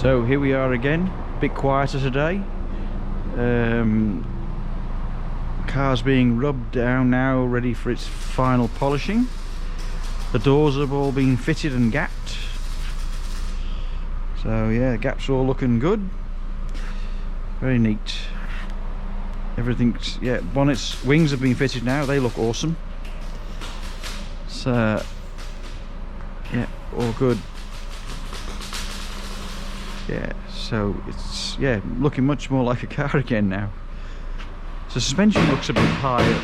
So here we are again, a bit quieter today. Car's being rubbed down now, ready for its final polishing. The doors have all been fitted and gapped. So yeah, the gaps are all looking good. Very neat. Everything's, yeah, bonnets, wings have been fitted now, they look awesome. So yeah, all good. Yeah, so it's, yeah, looking much more like a car again now. So suspension looks a bit higher.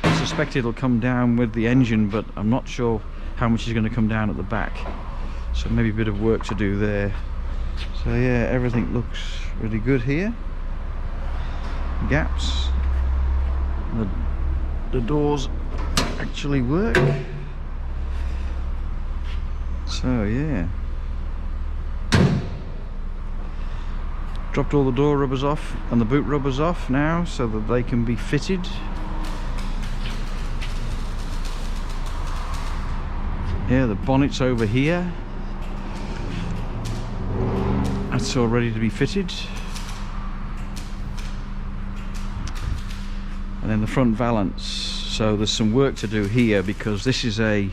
I suspect it'll come down with the engine, but I'm not sure how much is going to come down at the back. So maybe a bit of work to do there. So yeah, everything looks really good here. Gaps. The doors actually work. So yeah. Dropped all the door rubbers off and the boot rubbers off now so that they can be fitted. Yeah, the bonnet's over here. That's all ready to be fitted. And then the front valance. So there's some work to do here because this is a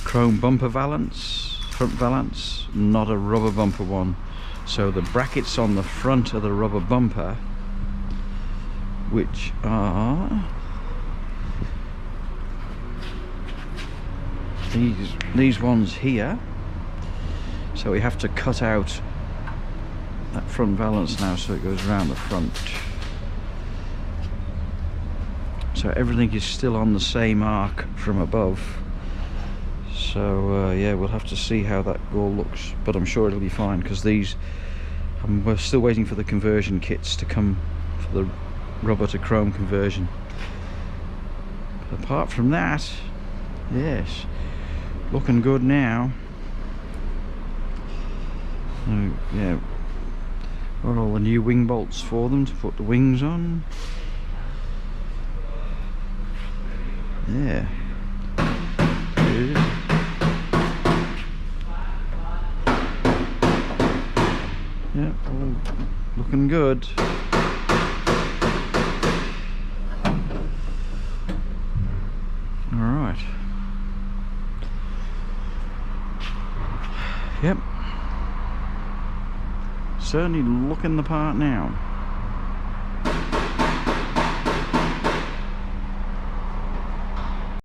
chrome bumper valance, front valance, not a rubber bumper one. So the brackets on the front of the rubber bumper, which are these ones here, so we have to cut out that front valance now so it goes around the front. So everything is still on the same arc from above. So yeah, we'll have to see how that all looks, but I'm sure it'll be fine because these, we're still waiting for the conversion kits to come for the rubber to chrome conversion. But apart from that, yes, looking good now. So yeah, got all the new wing bolts for them to put the wings on. Yeah. Good. Yeah, all looking good. Alright. Yep. Certainly looking the part now.